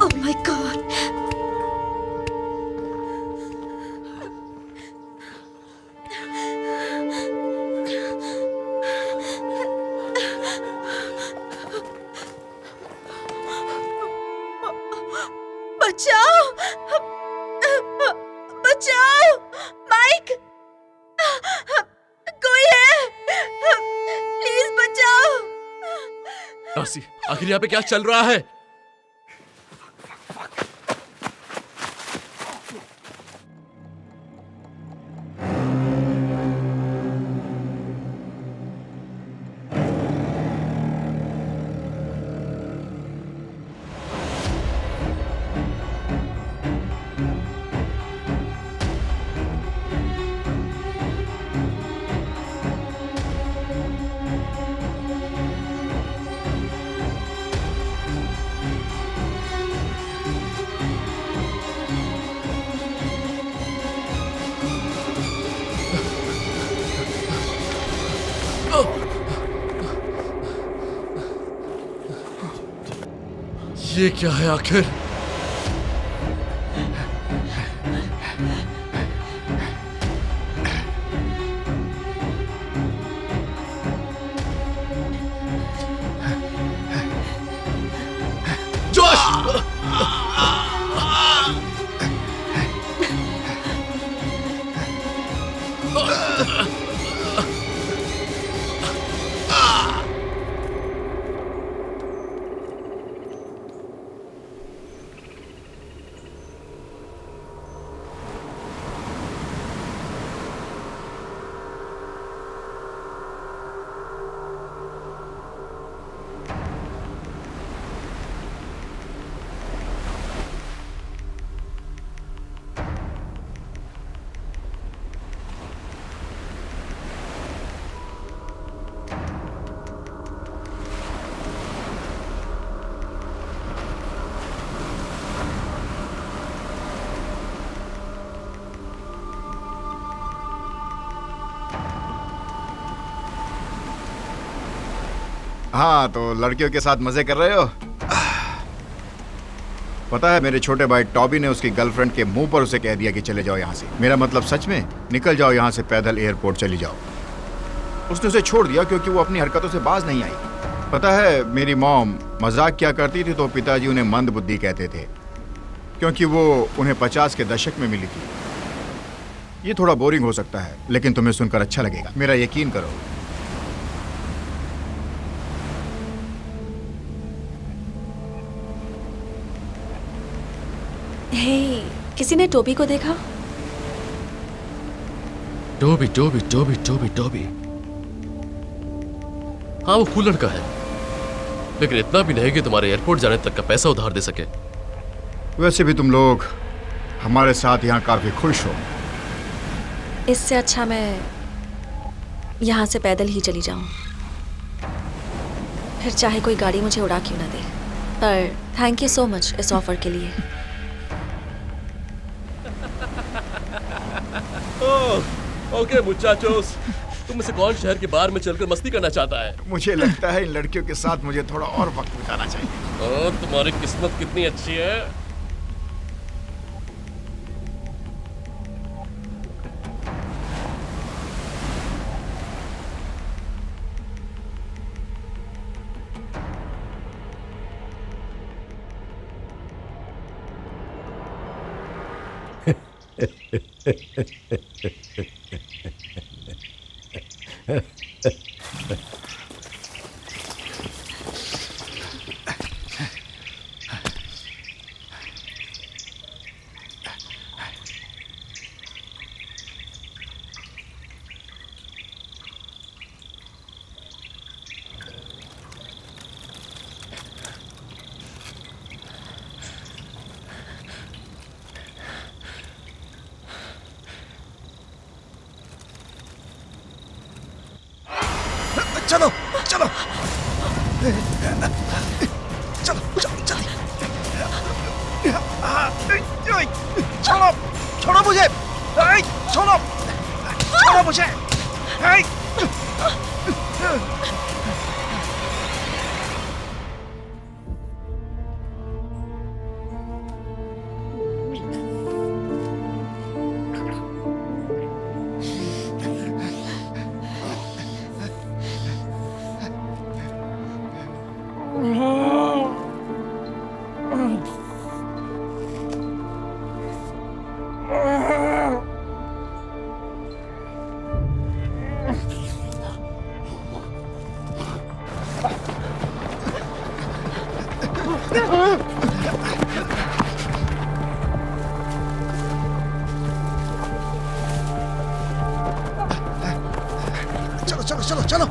Oh my God! बचाओ! बचाओ! माइक! कोई है? प्लीज बचाओ! डार्सी, आखिर यहाँ पे क्या चल रहा है? ये क्या है आखिर? जोश! हाँ, तो लड़कियों के साथ मजे कर रहे हो? पता है, मेरे छोटे भाई टॉबी ने उसकी गर्लफ्रेंड के मुंह पर उसे कह दिया कि चले जाओ यहाँ से। मेरा मतलब सच में, निकल जाओ यहाँ से, पैदल एयरपोर्ट चली जाओ। उसने उसे छोड़ दिया क्योंकि वो अपनी हरकतों से बाज नहीं आई। पता है, मेरी मॉम मजाक क्या करती थी तो पिताजी उन्हें मंद बुद्धि कहते थे, क्योंकि वो उन्हें 50 के दशक में मिली थी। ये थोड़ा बोरिंग हो सकता है, लेकिन तुम्हें सुनकर अच्छा लगेगा, मेरा यकीन करो। हे, किसी ने टोबी को देखा? Toby Toby Toby Toby Toby. हाँ, वो कूल लड़का है, लेकिन इतना भी नहीं कि तुम्हारे एयरपोर्ट जाने तक का पैसा उधार दे सके। वैसे भी तुम लोग हमारे साथ यहाँ काफी खुश हो। इससे अच्छा मैं यहाँ से पैदल ही चली जाऊँ, फिर चाहे कोई गाड़ी मुझे उड़ा क्यों ना दे। पर थैंक यू सो मच इस ऑफर के लिए। ओके मुचाचोस, तुम में से कौन शहर के बार में चलकर मस्ती करना चाहता है? मुझे लगता है इन लड़कियों के साथ मुझे थोड़ा और वक्त बिताना चाहिए। तुम्हारी किस्मत कितनी अच्छी है। चलो चलो चलो चलो छोड़ो छोड़ो मुझे, छोड़ो छोड़ो मुझे। चलो चलो चलो चलो।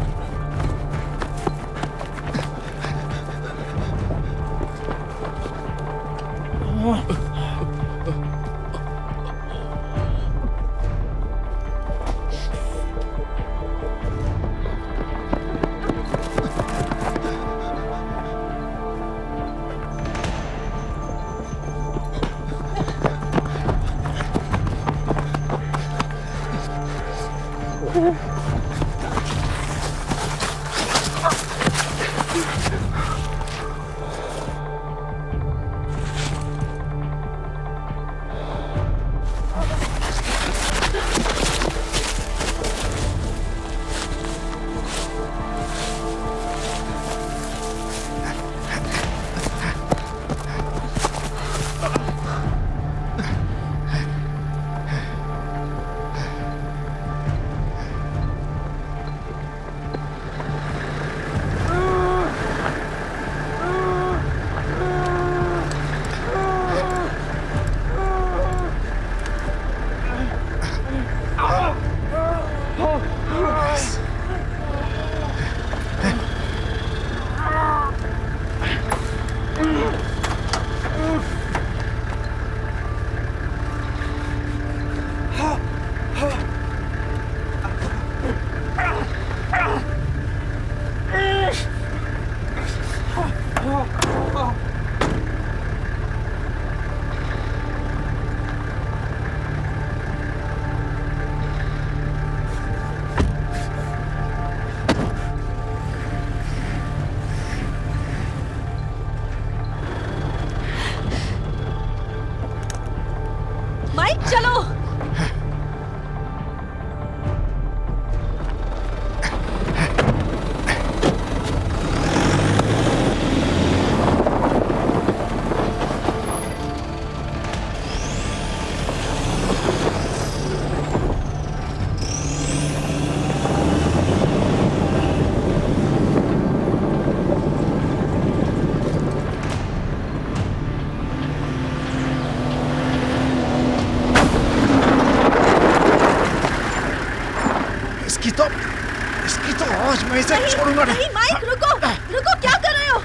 इसकी तो आज मैं इसे छोड़ूंगा नहीं। नहीं माइक, रुको रुको, क्या कर रहे हो?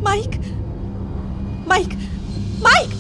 Mike, Mike, Mike!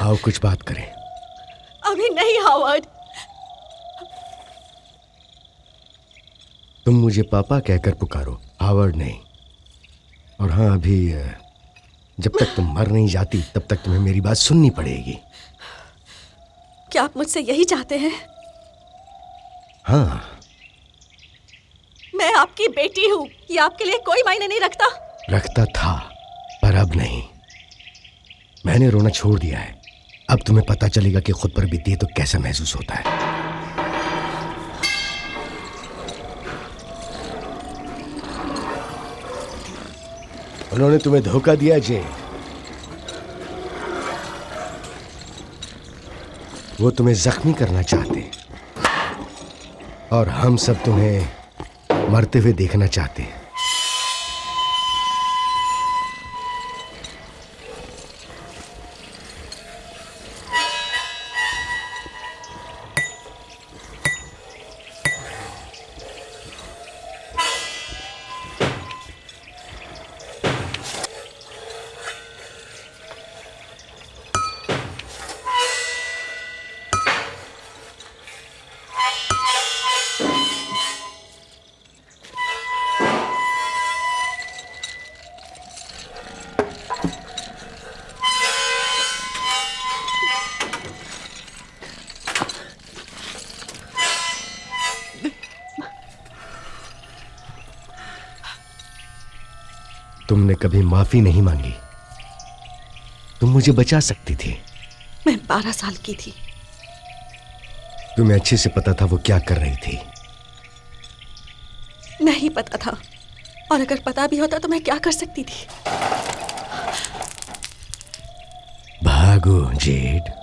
आओ कुछ बात करें। अभी नहीं हावर्ड। तुम मुझे पापा कहकर पुकारो, हावर्ड नहीं। और हाँ, अभी जब तक तुम मर नहीं जाती तब तक तुम्हें मेरी बात सुननी पड़ेगी। क्या आप मुझसे यही चाहते हैं? हाँ। मैं आपकी बेटी हूँ, ये आपके लिए कोई मायने नहीं रखता। रखता था, पर अब नहीं। मैंने रोना छोड़ दिया है। अब तुम्हें पता चलेगा कि खुद पर बीती है तो कैसा महसूस होता है। उन्होंने तुम्हें धोखा दिया जे। वो तुम्हें जख्मी करना चाहते और हम सब तुम्हें मरते हुए देखना चाहते हैं। तुमने कभी माफी नहीं मांगी। तुम मुझे बचा सकती थी। मैं 12 साल की थी। तुम्हें अच्छे से पता था वो क्या कर रही थी। नहीं पता था, और अगर पता भी होता तो मैं क्या कर सकती थी? भागो जेड।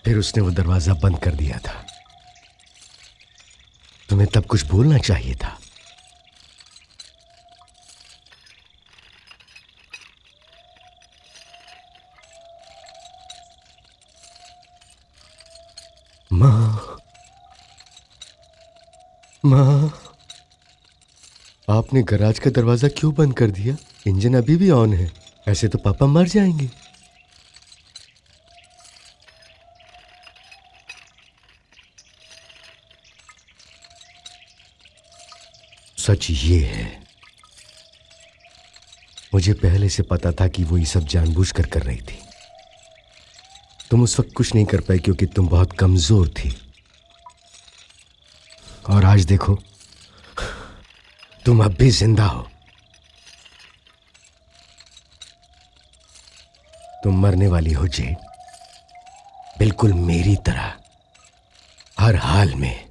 फिर उसने वो दरवाजा बंद कर दिया था। तुम्हें तब कुछ बोलना चाहिए था। माँ, माँ, आपने गैराज का दरवाजा क्यों बंद कर दिया? इंजन अभी भी ऑन है। ऐसे तो पापा मर जाएंगे। सच ये है, मुझे पहले से पता था कि वो ये सब जानबूझकर कर रही थी। तुम उस वक्त कुछ नहीं कर पाई क्योंकि तुम बहुत कमजोर थी। और आज देखो, तुम अब भी जिंदा हो। तुम मरने वाली हो जेड, बिल्कुल मेरी तरह, हर हाल में।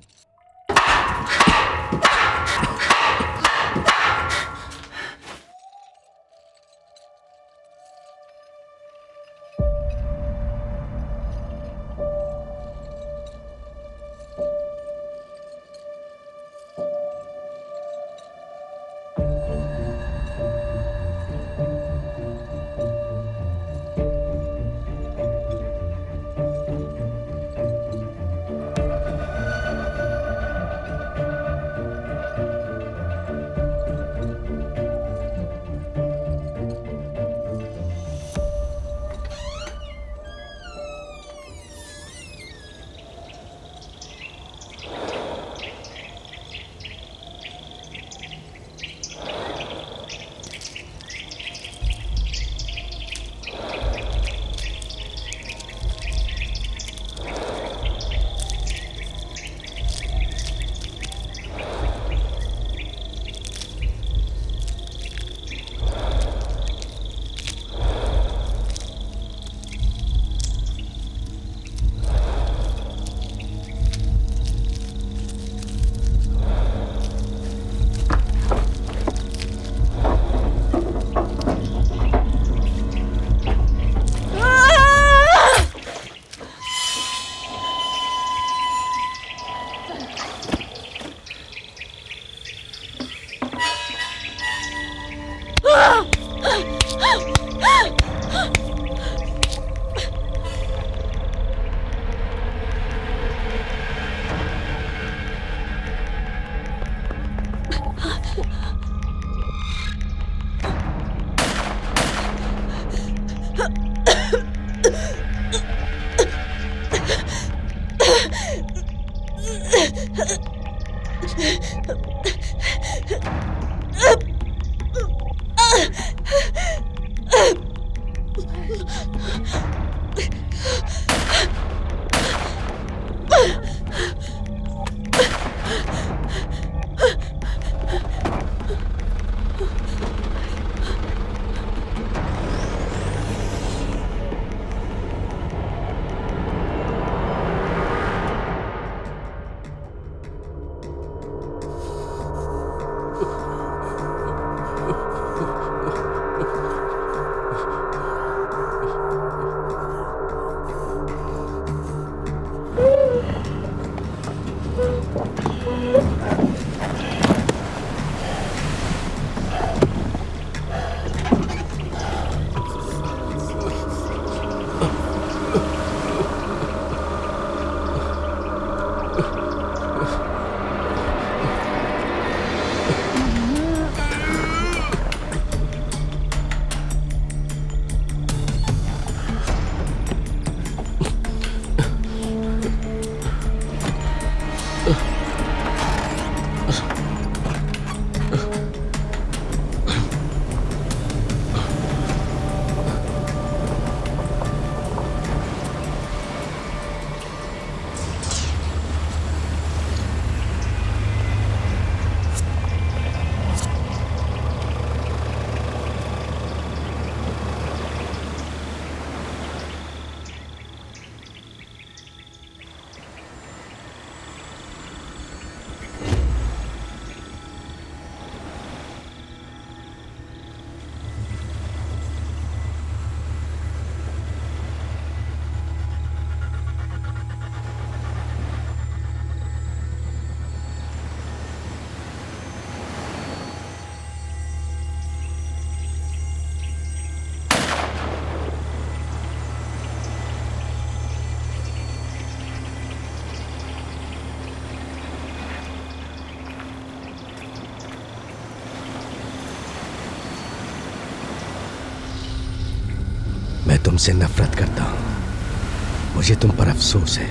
तुमसे नफरत करता हूं। मुझे तुम पर अफसोस है।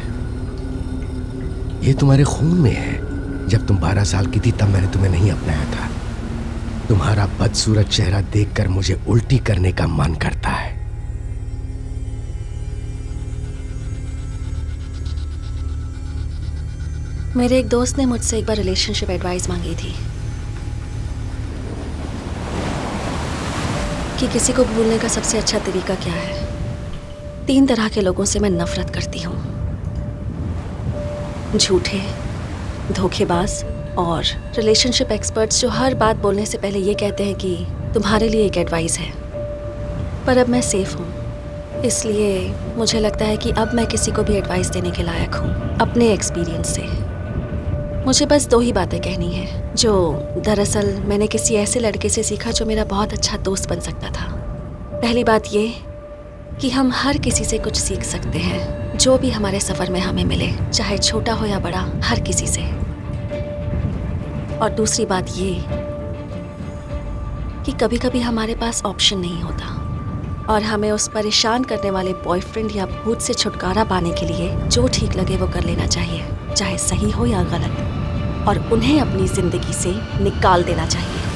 ये तुम्हारे खून में है। जब तुम 12 साल की थी तब मैंने तुम्हें नहीं अपनाया था। तुम्हारा बदसूरत चेहरा देखकर मुझे उल्टी करने का मन करता है। मेरे एक दोस्त ने मुझसे एक बार रिलेशनशिप एडवाइस मांगी थी कि किसी को भूलने का सबसे अच्छा तरीका क्या है। 3 तरह के लोगों से मैं नफरत करती हूँ, झूठे, धोखेबाज और रिलेशनशिप एक्सपर्ट्स जो हर बात बोलने से पहले ये कहते हैं कि तुम्हारे लिए एक एडवाइस है। पर अब मैं सेफ हूँ, इसलिए मुझे लगता है कि अब मैं किसी को भी एडवाइस देने के लायक हूँ अपने एक्सपीरियंस से। मुझे बस 2 ही बातें कहनी है जो दरअसल मैंने किसी ऐसे लड़के से सीखा जो मेरा बहुत अच्छा दोस्त बन सकता था। पहली बात ये कि हम हर किसी से कुछ सीख सकते हैं, जो भी हमारे सफ़र में हमें मिले, चाहे छोटा हो या बड़ा, हर किसी से। और दूसरी बात ये कि कभी कभी हमारे पास ऑप्शन नहीं होता और हमें उस परेशान करने वाले बॉयफ्रेंड या भूत से छुटकारा पाने के लिए जो ठीक लगे वो कर लेना चाहिए, चाहे सही हो या गलत, और उन्हें अपनी ज़िंदगी से निकाल देना चाहिए।